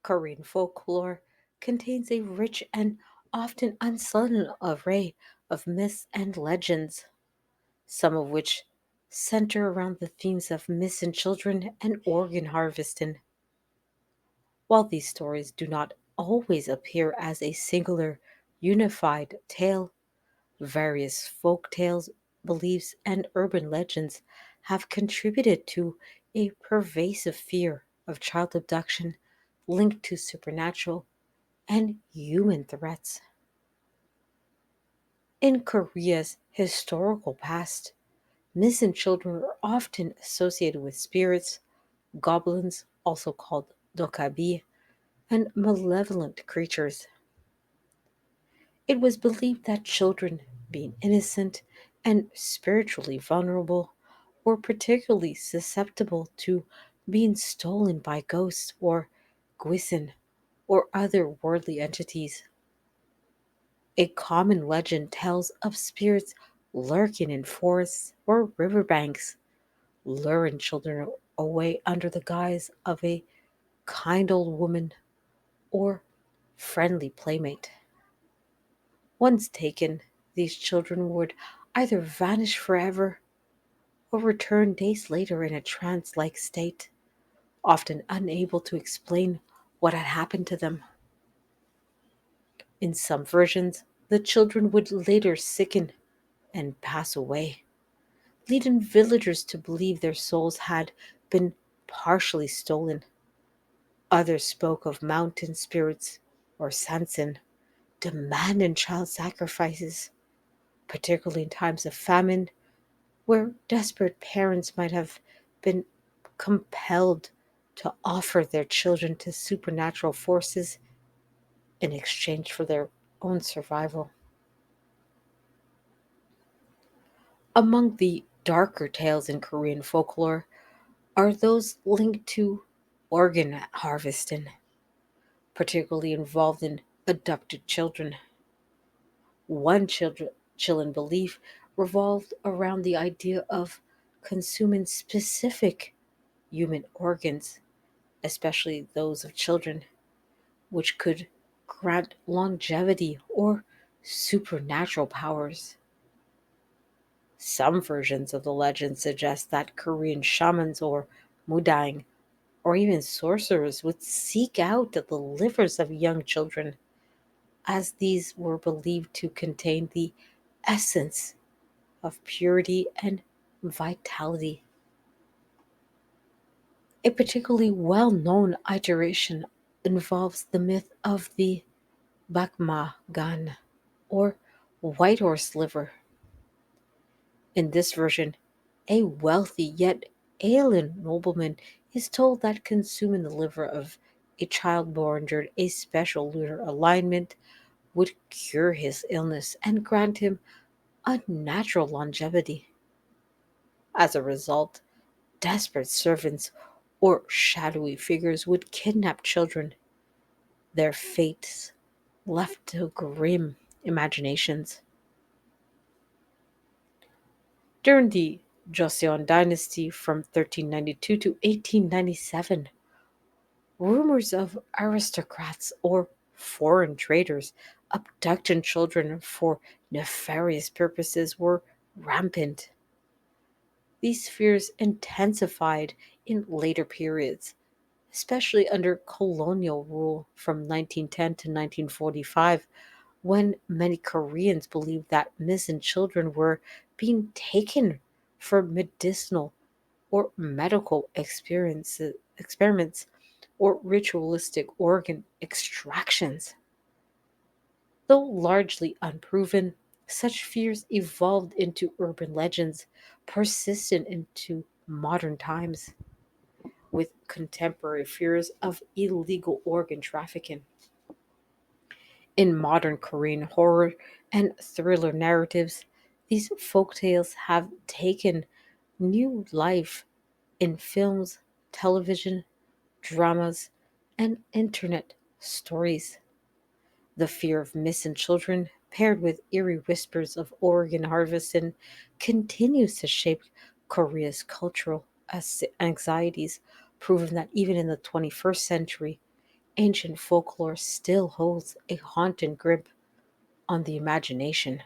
Korean folklore contains a rich and often uncertain array of myths and legends, some of which center around the themes of missing children and organ harvesting. While these stories do not always appear as a singular, unified tale, various folk tales, beliefs, and urban legends have contributed to a pervasive fear of child abduction linked to supernatural and human threats. In Korea's historical past, missing children are often associated with spirits, goblins, also called dokabi, and malevolent creatures. It was believed that children, being innocent and spiritually vulnerable, were particularly susceptible to being stolen by ghosts or guisin or other worldly entities. A common legend tells of spirits lurking in forests or riverbanks, luring children away under the guise of a kind old woman or friendly playmate. Once taken, these children would either vanish forever or return days later in a trance like state, often unable to explain what had happened to them. In some versions, the children would later sicken and pass away, leading villagers to believe their souls had been partially stolen. Others spoke of mountain spirits or Sansin demanding child sacrifices, particularly in times of famine, where desperate parents might have been compelled to offer their children to supernatural forces in exchange for their own survival. Among the darker tales in Korean folklore are those linked to organ harvesting, particularly involved in adopted children. Chilling belief revolved around the idea of consuming specific human organs, especially those of children, which could grant longevity or supernatural powers. Some versions of the legend suggest that Korean shamans or mudang or even sorcerers would seek out the livers of young children, as these were believed to contain the essence of purity and vitality. A particularly well known iteration involves the myth of the Bakma Gan, or white horse liver. In this version, a wealthy yet alien nobleman is told that consuming the liver of a child born during a special lunar alignment would cure his illness and grant him unnatural longevity. As a result, desperate servants or shadowy figures would kidnap children, their fates left to grim imaginations. During the Joseon dynasty from 1392 to 1897, rumors of aristocrats or foreign traders abducting children for nefarious purposes were rampant. These fears intensified in later periods, especially under colonial rule from 1910 to 1945, when many Koreans believed that missing children were being taken for medicinal or medical experiments or ritualistic organ extractions. Though largely unproven, such fears evolved into urban legends, persistent into modern times. with contemporary fears of illegal organ trafficking. In modern Korean horror and thriller narratives, these folktales have taken new life in films, television, dramas, and internet stories. The fear of missing children, paired with eerie whispers of organ harvesting, continues to shape Korea's cultural anxieties, proving that even in the 21st century, ancient folklore still holds a haunting grip on the imagination.